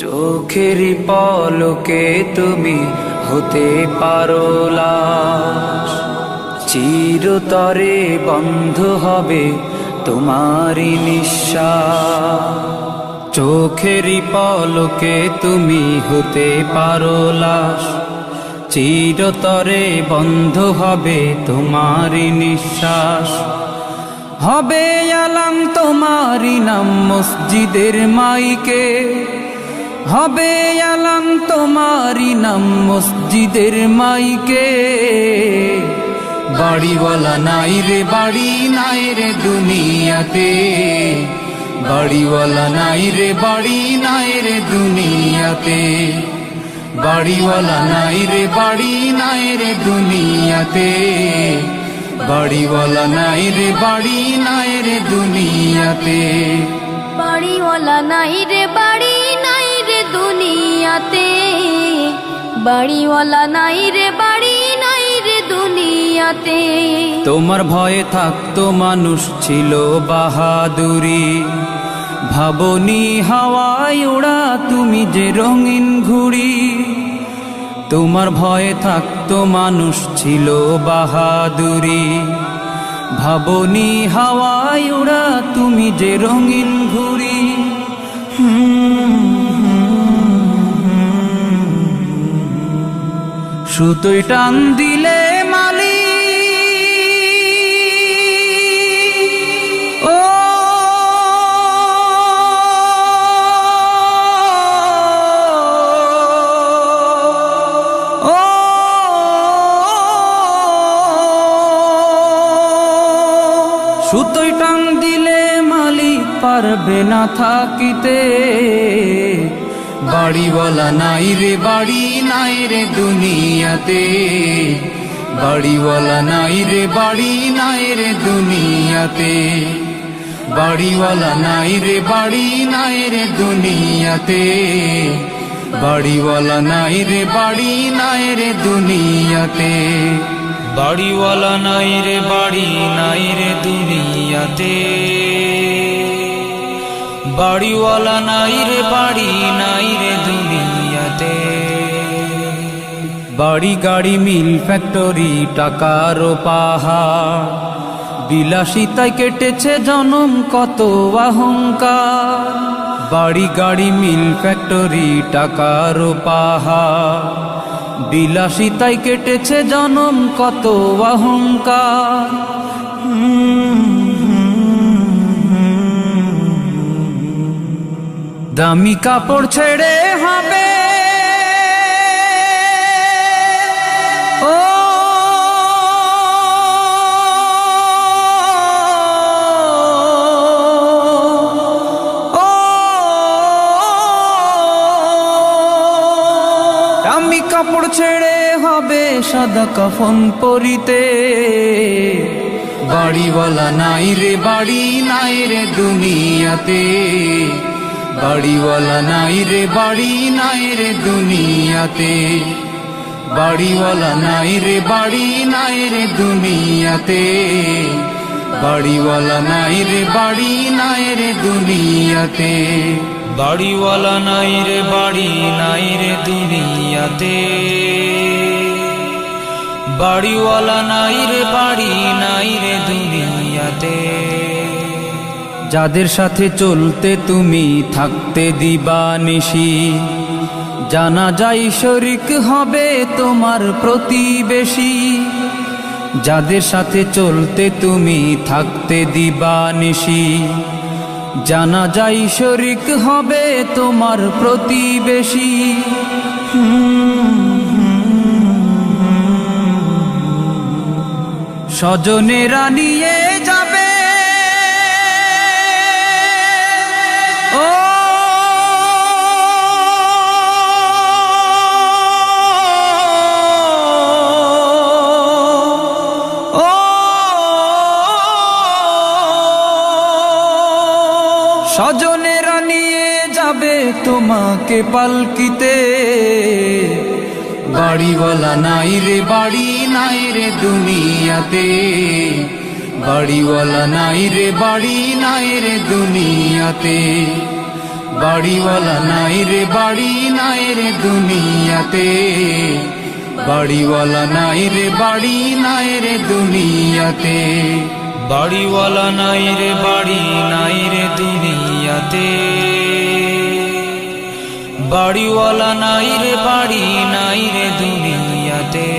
চোখেরই পলকে তুমি হতে পারো লাশ, চিরতরে বন্ধ হবে তোমারই নিঃশ্বাস। চোখেরই পলকে তুমি হতে পারো লাশ, চিরতরে বন্ধ হবে তোমারই নিঃশ্বাস। হবে আলাম তোমারই নাম মসজিদের মাইকে, হবে আলাম তোমারই নাম মসজিদের মাইকে। বাড়িওয়ালা নাই রে বাড়ি নাই রে দুনিয়াতে, বাড়িওয়ালা নাই রে বাড়ি নাই রে দুনিয়াতে, বাড়িওয়ালা নাই রে বাড়ি নাই রে দুনিয়াতে, বাড়িওয়ালা নাই রে বাড়ি নাই রে দুনিয়াতে, বাড়িওয়ালা নাই রে বাড়ি নাই রে দুনিয়াতে, বাড়িওয়ালা নাই রে বাড়ি নাই রে দুনিয়াতে। তোমার ভয়ে থাকতো মানুষ ছিল বাহাদুরি, ভাবনি হাওয়ায় ওড়া তুমি যে রঙিন ঘুড়ি। তোমার ভয়ে থাকতো মানুষ ছিল বাহাদুরি, ভাবনি হাওয়ায় ওড়া তুমি যে রঙিন ঘুড়ি। সুতোয় টান দিলে মালি ও সুতোয় টান দিলে মালিক পারবে না থাকিতে। বাড়িওয়ালা নাই রে বাড়ি নাই রে দুনিয়াতে, বাড়িওয়ালা নাই রে বাড়ি নাই রে দুনিয়াতে, বাড়িওয়ালা নাই রে বাড়ি নাই রে দুনিয়াতে, বাড়িওয়ালা নাই রে বাড়ি নাই রে দুনিয়াতে, বাড়িওয়ালা নাই রে বাড়ি নাই রে দুনিয়াতে, বাড়িওয়ালা নাই রে বাড়ি নাই রে দুনিয়াতে। বাড়ি গাড়ি মিল ফ্যাক্টরি টাকার পাহাড়, বিলাসিতায় কেটেছে জনম কত অহংকার। বাড়ি গাড়ি মিল ফ্যাক্টরি টাকার পাহাড়, বিলাসিতায় কেটেছে জনম কত অহংকার। দামি কাপড় ছেড়ে হবে ও দামি কাপড় ছেড়ে হবে সাদা কাফন পরিতে। বাড়িওয়ালা নাই রে বাড়ি নাই রে দুনিয়াতে, বাড়িওয়ালা নাই রে বাড়ি নাই রে দুনিয়াতে, বাড়িওয়ালা নাই রে বাড়ি নাই রে দুনিয়াতে, বাড়িওয়ালা নাই রে বাড়ি নাই রে দুনিয়াতে, বাড়িওয়ালা নাই রে বাড়ি নাই রে দুনিয়াতে, বাড়িওয়ালা নাই রে বাড়ি নাই রে দুনিয়াতে। যাদের সাথে চলতে তুমি থাকতে দিবানিশি, জানা যায় শরিক হবে তোমার প্রতিবেশী। যাদের সাথে চলতে তুমি থাকতে দিবানিশি, জানা যায় শরিক হবে তোমার প্রতিবেশী। স্বজনেরা নিয়ে যাবে স্বজনেরা নিয়ে যাবে তোমাকে পালকিতে, বাড়িওয়ালা নাই রে বাড়ি নাই রে দুনিয়াতে, বাড়িওয়ালা নাই রে বাড়ি নাই রে দুনিয়াতে, বাড়িওয়ালা নাই রে বাড়ি নাই রে দুনিয়াতে, বাড়িওয়ালা নাই রে বাড়ি নাই রে দুনিয়াতে, বাড়িওয়ালা নাই রে বাড়ি নাই রে দুনিয়াতে, বাড়িওয়ালা নাই রে বাড়ি নাই রে দুনিয়াতে।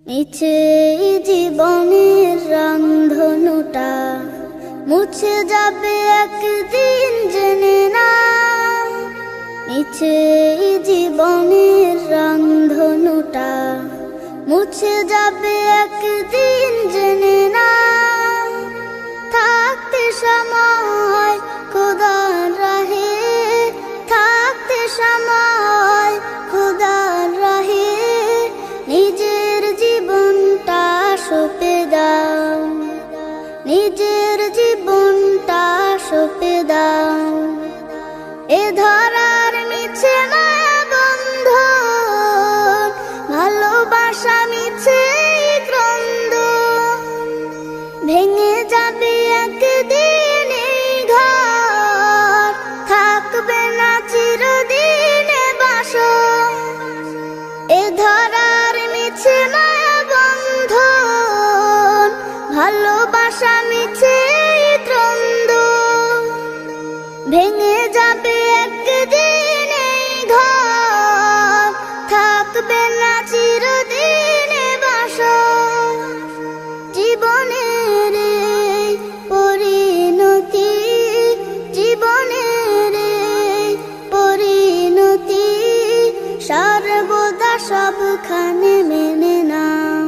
মিছে জীবনের রংধনুটা মুছে যাবে একদিন জেনে না, মিছে জীবনের রংধনুটা মুছে যাবে একদিন জেনে না। থাকতে সময় খোদার রাহে, থাকতে সময় খোদার রাহে, নিজের জীবনটা সঁপে দাও, নিজের জীবনটা সঁপে দাও। এ ধরার মিছে মায়া বন্ধন, ভালোবাসা মিছে ক্রন্দন, ভেঙে যাবে একদিন এই ঘর, থাকবে না চিরদিনে বাসর। এ ধরার মিছে মায়া বন্ধন, ভালোবাসা মিছে ক্রন্দন, ভেঙে যাবে একদিন এই ঘর, থাকবে না চিরদিনে বাসর। জীবনের এই পরিণতি, জীবনের এই পরিণতি, সর্বদা সবখানে মেনে নাও।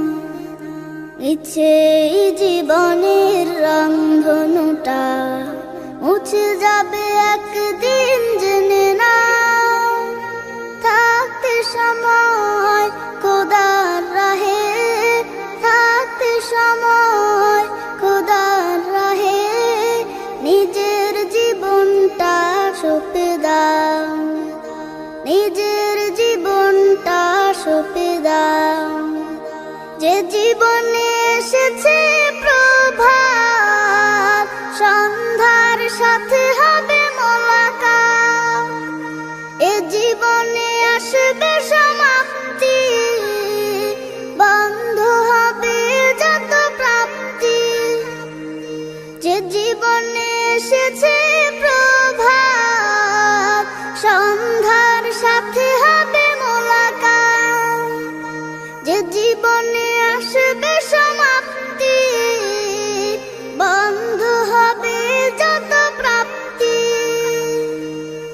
ইচ্ছে জীবনের রংধনুটা মুছে যাবে একদিন জেনে নাও। থাকতে সময় খোদার রাহে, থাকতে সময় খোদার রাহে, নিজের জীবনটা সঁপে দাও, নিজের জীবনটা সঁপে দাও। যে জীবনে এসেছে প্রভাত, সন্ধ্যার সাথে হবে মোলাকাত, এ জীবনে আসবে সমাপ্তি, বন্ধ হবে যত প্রাপ্তি। যে জীবনে এসেছে প্রভাত, সন্ধ্যার সাথে হবে মোলাকাত, যে জীবনে আসবে সমাপ্তি, বন্ধ হবে যত প্রাপ্তি।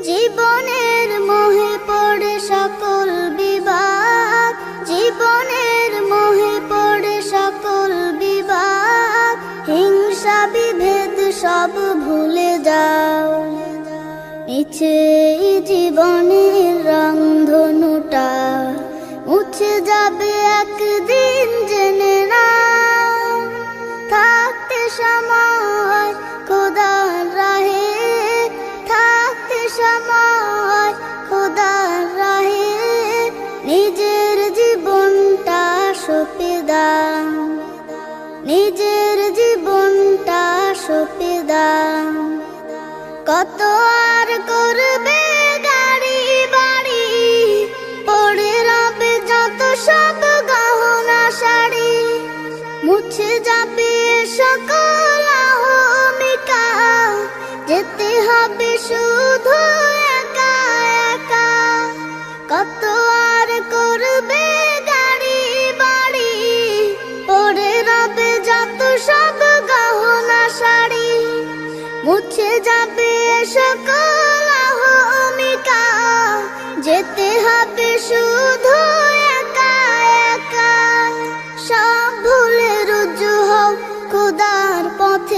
জীবনের মোহে পড়ে সকল বিবাদ, জীবনের মোহে পড়ে সকল বিবাদ, হিংসা বিভেদ সব ভুলে যাও। মিছে জীবনের রংধনুটা মুছে যাবে একদিন জেনে নাও। থাকতে সময় খোদার রাহে, থাকতে সময় খোদার রাহে, নিজের জীবনটা সঁপে দাও, নিজের জীবনটা সঁপে দাও। কত আর করবে গাড়ি বাড়ি, পড়ে রবে যত সব গহনা শাড়ি, মুছে যাবে সকল অহমিকা, যেতে হবে শুধু একা একা। কত আর করবে গাড়ি বাড়ি, পড়ে রবে যত সব গহনা শাড়ি, মুছে যাবে সকল